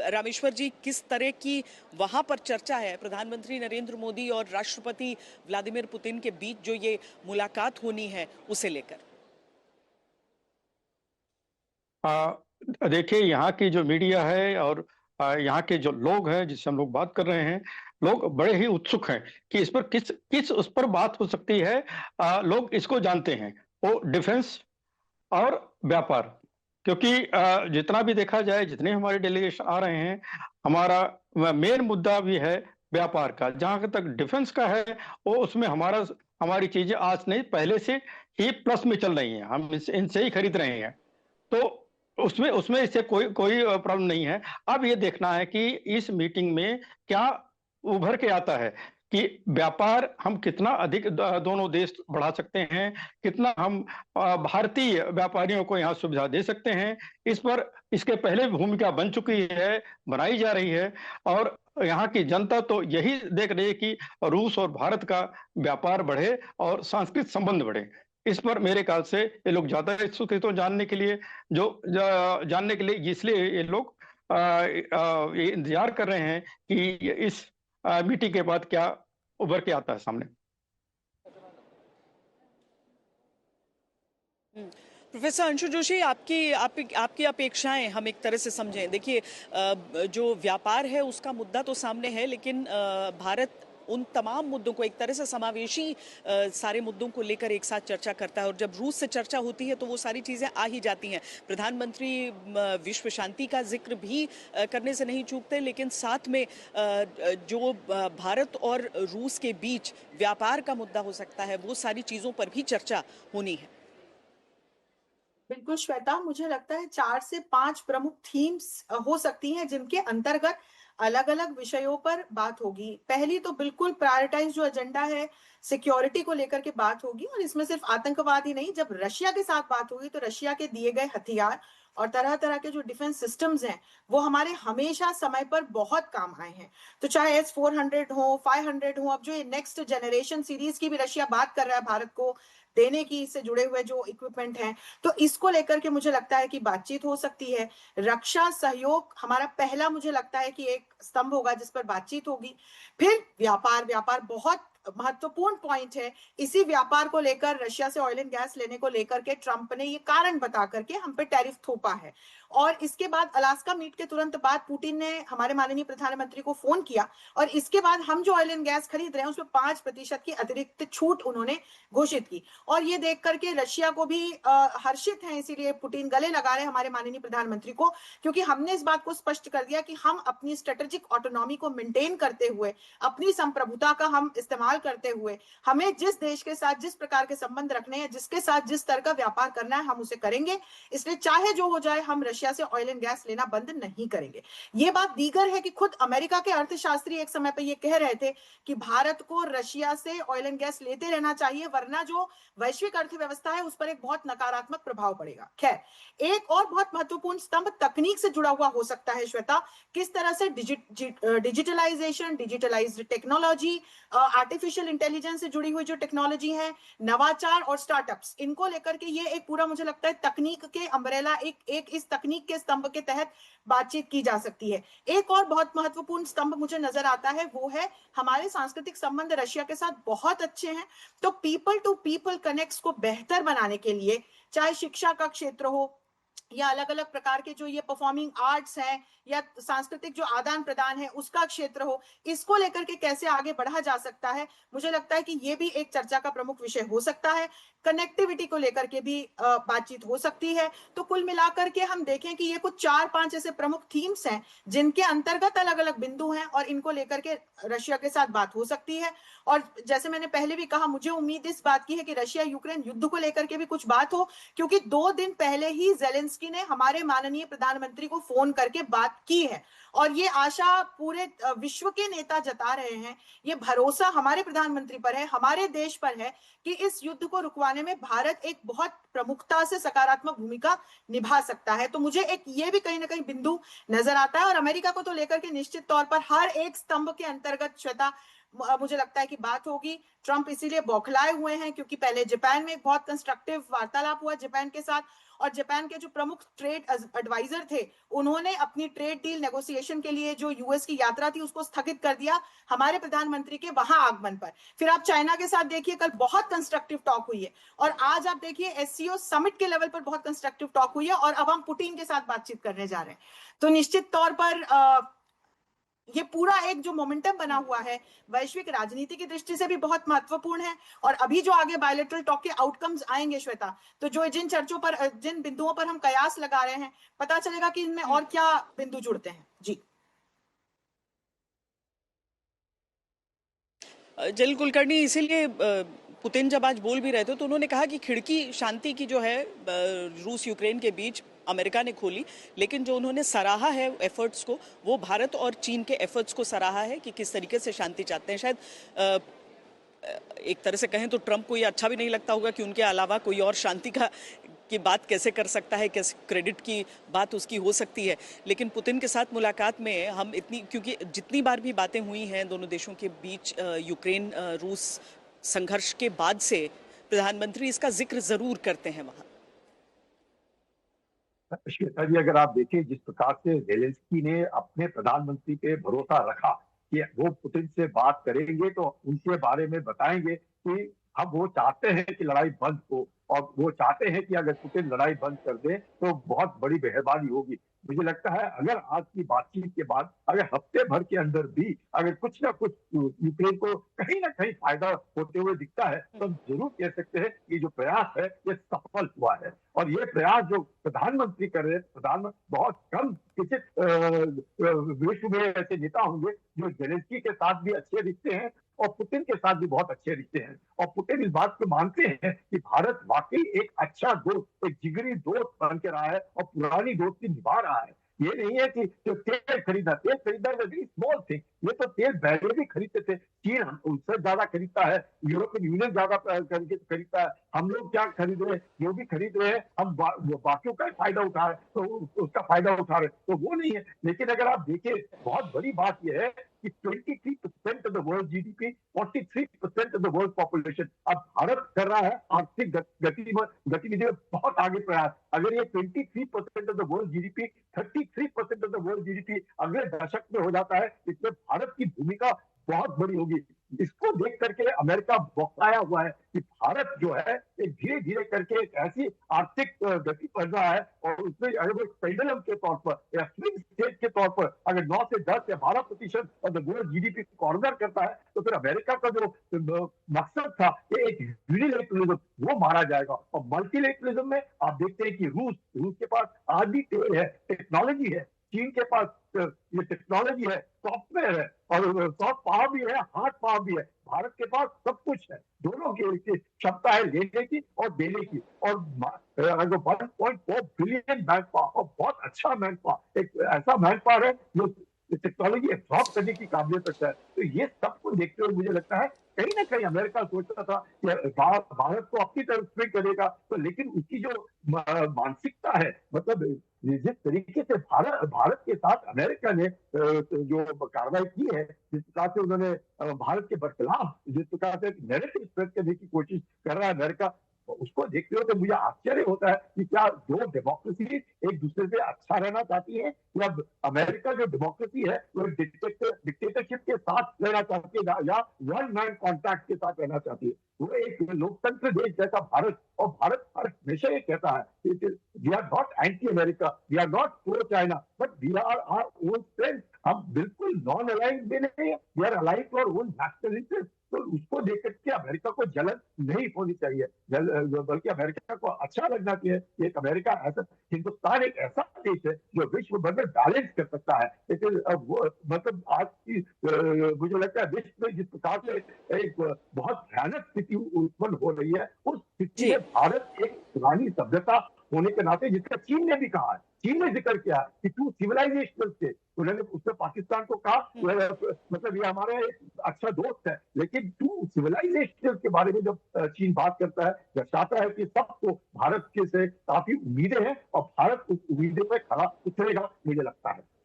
रामेश्वर जी, किस तरह की वहां पर चर्चा है प्रधानमंत्री नरेंद्र मोदी और राष्ट्रपति व्लादिमीर पुतिन के बीच जो ये मुलाकात होनी है उसे लेकर? देखिए, यहाँ की जो मीडिया है और यहाँ के जो लोग हैं जिससे हम लोग बात कर रहे हैं, लोग बड़े ही उत्सुक हैं कि इस पर किस किस उस पर बात हो सकती है। लोग इसको जानते हैं, वो डिफेंस और व्यापार। क्योंकि जितना भी देखा जाए, जितने हमारे डेलीगेशन आ रहे हैं, हमारा मेन मुद्दा भी है व्यापार का। जहां तक डिफेंस का है, वो उसमें हमारी चीजें आज नहीं, पहले से ही प्लस में चल रही हैं। हम इनसे ही खरीद रहे हैं। तो उसमें उसमें इससे कोई कोई प्रॉब्लम नहीं है। अब ये देखना है कि इस मीटिंग में क्या उभर के आता है, कि व्यापार हम कितना अधिक दोनों देश बढ़ा सकते हैं, कितना हम भारतीय व्यापारियों को यहाँ सुविधा दे सकते हैं। इस पर इसके पहले भी भूमिका बन चुकी है, बनाई जा रही है। और यहाँ की जनता तो यही देख रही है कि रूस और भारत का व्यापार बढ़े और सांस्कृतिक संबंध बढ़े। इस पर मेरे ख्याल से ये लोग ज्यादा इच्छुक हैं, तो जानने के लिए जानने के लिए इसलिए ये लोग ये इंतजार कर रहे हैं कि इस मीटिंग के बाद क्या उभर के आता है सामने। प्रोफेसर अंशु जोशी, आपकी अपेक्षाएं हम एक तरह से समझें। देखिए, जो व्यापार है उसका मुद्दा तो सामने है, लेकिन भारत उन तमाम मुद्दों को, एक तरह से समावेशी सारे मुद्दों को लेकर एक साथ चर्चा करता है। और जब रूस से चर्चा होती है तो वो सारी चीजें आ ही जाती हैं। प्रधानमंत्री विश्व शांति का जिक्र भी करने से नहीं चूकते, लेकिन साथ में जो भारत और रूस के बीच व्यापार का मुद्दा हो सकता है, वो सारी चीजों पर भी चर्चा होनी है। बिल्कुल श्वेता, मुझे लगता है 4 से 5 प्रमुख थीम्स हो सकती हैं जिनके अंतर्गत अलग अलग विषयों पर बात होगी। पहली तो बिल्कुल प्रायोरिटाइज जो एजेंडा है, सिक्योरिटी को लेकर के बात होगी। और इसमें सिर्फ आतंकवाद ही नहीं, जब रशिया के साथ बात होगी तो रशिया के दिए गए हथियार और तरह तरह के जो डिफेंस सिस्टम्स हैं वो हमारे हमेशा समय पर बहुत काम आए हैं। तो चाहे S-400 हो, 500 हो, अब जो ये नेक्स्ट जनरेशन सीरीज की भी रशिया बात कर रहा है भारत को देने की, इससे जुड़े हुए जो इक्विपमेंट हैं, तो इसको लेकर के मुझे लगता है कि बातचीत हो सकती है। रक्षा सहयोग हमारा पहला, मुझे लगता है कि एक स्तंभ होगा जिस पर बातचीत होगी। फिर व्यापार, व्यापार बहुत महत्वपूर्ण पॉइंट है। इसी व्यापार को लेकर, रशिया से ऑयल एंड गैस लेने को लेकर के ट्रंप ने ये कारण बता करके हम पे टैरिफ थोपा है। और इसके बाद अलास्का मीट के तुरंत बाद पुतिन ने हमारे माननीय प्रधानमंत्री को फोन किया और इसके बाद हम जो ऑयल एंड गैस खरीद रहे हैं उसमें 5% की अतिरिक्त छूट उन्होंने घोषित की। और ये देख करके रशिया को भी हर्षित है, इसीलिए पुतिन गले लगा रहे हैं हमारे माननीय प्रधानमंत्री को, क्योंकि हमने इस बात को स्पष्ट कर दिया कि हम अपनी स्ट्रेटेजिक ऑटोनॉमी को मेंटेन करते हुए, अपनी संप्रभुता का हम इस्तेमाल करते हुए, हमें जिस देश के साथ जिस प्रकार के संबंध रखने हैं, जिसके साथ जिस तरह का व्यापार करना है, हम उसे करेंगे। इसलिए चाहे जो हो जाए, हम रशिया से ऑयल एंड गैस लेना बंद नहीं करेंगे। ये बात दीगर है कि खुद अमेरिका के अर्थशास्त्री एक समय पर यह कह रहे थे कि भारत को रशिया से ऑयल एंड गैस लेते रहना चाहिए, वरना जो वैश्विक अर्थव्यवस्था है उस पर एक बहुत नकारात्मक प्रभाव पड़ेगा। खैर, एक और बहुत महत्वपूर्ण स्तंभ तकनीक से जुड़ा हुआ हो सकता है श्वेता। किस तरह से digitalisation, digitalised technology, artificial intelligence से जुड़ी हुई जो टेक्नोलॉजी है, नवाचार और स्टार्टअप्स, इनको लेकर के ये एक पूरा, मुझे लगता है, तकनीक के अम्ब्रेला, एक इस तकनीक के स्तंभ के तहत बातचीत की जा सकती है। एक और बहुत महत्वपूर्ण स्तंभ मुझे नजर आता है, वो है हमारे सांस्कृतिक संबंध रशिया के साथ बहुत अच्छे हैं। तो पीपल टू पीपल कनेक्ट्स को बेहतर बनाने के लिए, चाहे शिक्षा का क्षेत्र हो या अलग अलग प्रकार के जो ये परफॉर्मिंग आर्ट्स हैं या सांस्कृतिक जो आदान प्रदान है उसका क्षेत्र हो, इसको लेकर के कैसे आगे बढ़ा जा सकता है, मुझे लगता है कि ये भी एक चर्चा का प्रमुख विषय हो सकता है। कनेक्टिविटी को लेकर के भी बातचीत हो सकती है। तो कुल मिलाकर के हम देखें कि ये कुछ 4-5 ऐसे प्रमुख थीम्स हैं जिनके अंतर्गत अलग अलग बिंदु हैं और इनको लेकर के रशिया के साथ बात हो सकती है। और जैसे मैंने पहले भी कहा, मुझे उम्मीद इस बात की है कि रशिया यूक्रेन युद्ध को लेकर के भी कुछ बात हो, क्योंकि 2 दिन पहले ही जेलेंस्की ने हमारे माननीय प्रधानमंत्री को फोन करके बात की है। और ये आशा पूरे विश्व के नेता जता रहे हैं, ये भरोसा हमारे प्रधानमंत्री पर है, हमारे देश पर है कि इस युद्ध को रुकवाने में भारत एक बहुत प्रमुखता से सकारात्मक भूमिका निभा सकता है। तो मुझे एक ये भी कहीं ना कहीं बिंदु नजर आता है। और अमेरिका को तो लेकर के निश्चित तौर पर हर एक स्तंभ के अंतर्गत श्वेता मुझे लगता है कि बात होगी। ट्रंप इसीलिए बौखलाए हुए हैं क्योंकि पहले जापान में एक बहुत कंस्ट्रक्टिव वार्तालाप हुआ जापान के साथ, और जापान के जो प्रमुख ट्रेड एडवाइजर थे, उन्होंने अपनी ट्रेड डील नेगोशिएशन के लिए जो यूएस की यात्रा थी उसको स्थगित कर दिया हमारे प्रधानमंत्री के वहां आगमन पर। फिर आप चाइना के साथ देखिए, कल बहुत कंस्ट्रक्टिव टॉक हुई है, और आज आप देखिए एससीओ समिट के लेवल पर बहुत कंस्ट्रक्टिव टॉक हुई है, और अब हम पुतिन के साथ बातचीत करने जा रहे हैं। तो निश्चित तौर पर ये पूरा एक जो मोमेंटम बना हुआ है वैश्विक राजनीति की दृष्टि से भी बहुत महत्वपूर्ण है। और अभी जो आगे बायलैटरल टॉक के आउटकम्स आएंगे श्वेता, तो जो जिन चर्चों पर, जिन बिंदुओं पर हम कयास लगा रहे हैं, पता चलेगा कि इनमें और क्या बिंदु जुड़ते हैं। जी जल कुलकर्णी, इसीलिए पुतिन जब आज बोल भी रहे थे तो उन्होंने कहा कि खिड़की शांति की जो है रूस यूक्रेन के बीच अमेरिका ने खोली, लेकिन जो उन्होंने सराहा है एफर्ट्स को, वो भारत और चीन के एफर्ट्स को सराहा है कि किस तरीके से शांति चाहते हैं। शायद एक तरह से कहें तो ट्रंप को ये अच्छा भी नहीं लगता होगा कि उनके अलावा कोई और शांति की बात कैसे कर सकता है, कैसे क्रेडिट की बात उसकी हो सकती है। लेकिन पुतिन के साथ मुलाकात में हम इतनी, क्योंकि जितनी बार भी बातें हुई हैं दोनों देशों के बीच यूक्रेन रूस संघर्ष के बाद से, प्रधानमंत्री इसका जिक्र जरूर करते हैं वहां। श्वेता जी, अगर आप देखें जिस प्रकार से जेलेंस्की ने अपने प्रधानमंत्री पे भरोसा रखा कि वो पुतिन से बात करेंगे तो उनके बारे में बताएंगे कि अब वो चाहते हैं कि लड़ाई बंद हो, और वो चाहते हैं कि अगर पुतिन लड़ाई बंद कर दे तो बहुत बड़ी मेहरबानी होगी। मुझे लगता है अगर आज की बातचीत के बाद अगर हफ्ते भर के अंदर भी अगर कुछ ना कुछ यूक्रेन को कहीं ना कहीं फायदा होते हुए दिखता है तो हम जरूर कह सकते हैं कि जो प्रयास है ये सफल हुआ है। और ये प्रयास जो प्रधानमंत्री कर रहे हैं, प्रधानमंत्री बहुत कम किसी विश्व में ऐसे नेता होंगे जो जेलेंस्की के साथ भी अच्छे रिश्ते हैं और पुतिन के साथ भी बहुत अच्छे रिश्ते हैं। और पुतिन इस बात को मानते हैं कि भारत वाकई एक अच्छा दोस्त, एक जिगरी दोस्त बन के रहा है और पुरानी दोस्ती निभा रहा है। ये नहीं है कि जो तेल खरीदना वेरी स्मॉल थिंग, ये तो तेल पहले भी खरीदते थे। चीन उनसे ज्यादा खरीदता है, यूरोपियन यूनियन ज्यादा खरीदता है, हम लोग क्या खरीद रहे हैं, जो भी खरीद रहे हैं हम बाकियों का फायदा उठा रहे, तो उसका फायदा उठा रहे, तो वो नहीं है। लेकिन अगर आप देखिए, बहुत बड़ी बात यह है कि 23% of the world GDP, 43% of the world population, अब भारत कर रहा है आर्थिक गतिविधि में बहुत आगे प्रयास। अगर ये 23% of the world GDP, 33% of the world GDP अगले दशक में हो जाता है, इसमें भारत की भूमिका बहुत बड़ी होगी। इसको देख करके अमेरिका बौखलाया हुआ है कि भारत जो है एक धीरे धीरे करके एक ऐसी आर्थिक गति बढ़ रहा है, और उसमें अगर वो पेंडुलम के तौर पर या स्विंग स्टेट के तौर पर अगर 9 से 10 या 12% of the world GDP corner करता है, तो फिर अमेरिका का जो मकसद था कि एक यूनिलैटरलिज्म, वो मारा जाएगा। और मल्टीलैटरलिज्म में आप देखते हैं कि रूस के पास आज भी तेल है, टेक्नोलॉजी है, चीन के पास ये टेक्नोलॉजी है, सॉफ्टवेयर है, और सॉफ्ट पावर भी है, हार्ड पावर भी है। भारत के पास सब कुछ है, दोनों की क्षमता है लेने की और देने की। और 1.4 बिलियन मैन पावर, और बहुत अच्छा मैन पावर, एक ऐसा मैन पावर है जो टेक्नोलॉजी एब्सॉर्ब करने की काबिलियत रखता है। तो ये सब को देखते हुए मुझे लगता है कहीं ना कहीं अमेरिका सोचता था कि भारत को अपनी तरफ स्विंग करेगा, तो लेकिन उसकी जो मानसिकता है, मतलब जिस तरीके से भारत के साथ अमेरिका ने जो कार्रवाई की है, जिस प्रकार से उन्होंने भारत के बरखिलाफ जिस प्रकार से नैरेटिव स्प्रेड करने की कोशिश कर रहा है अमेरिका, उसको देखते हो तो मुझे आश्चर्य होता है कि क्या दो डेमोक्रेसी एक दूसरे से अच्छा रहना चाहती है, या अमेरिका जो डेमोक्रेसी है वो डिक्टेटरशिप के साथ रहना चाहती है, या वन मैन कॉन्ट्रैक्ट के साथ रहना चाहती है। वो एक लोकतंत्र देश जैसा भारत, और भारत हमेशा ये कहता है we are not anti America, we are not pro China, but we are our own friend. हम बिल्कुल नॉन अलाइंड में नहीं है, we are aligned for own national interest. तो उसको देख करके अमेरिका को जलन नहीं होनी चाहिए, बल्कि अमेरिका को अच्छा लगना चाहिए। एक अमेरिका ऐसा, हिंदुस्तान एक ऐसा देश है जो विश्व भर में बैलेंस कर सकता है। लेकिन मतलब आज की मुझे लगता है विश्व में जिस प्रकार से एक बहुत भयानक स्थिति उत्पन्न हो रही है, उस स्थिति में भारत एक पुरानी सभ्यता होने के नाते, जिसका चीन ने भी कहा है, चीन ने जिक्र किया कि टू सिविलाइजेशनल स्टेट, उन्होंने उसने पाकिस्तान को कहा मतलब ये हमारा एक अच्छा दोस्त है, लेकिन टू सिविलाइजेशन के बारे में जब चीन बात करता है, दर्शाता है कि सबको भारत के से काफी उम्मीदें हैं और भारत उस उम्मीदें पर खरा उतरेगा, मुझे लगता है।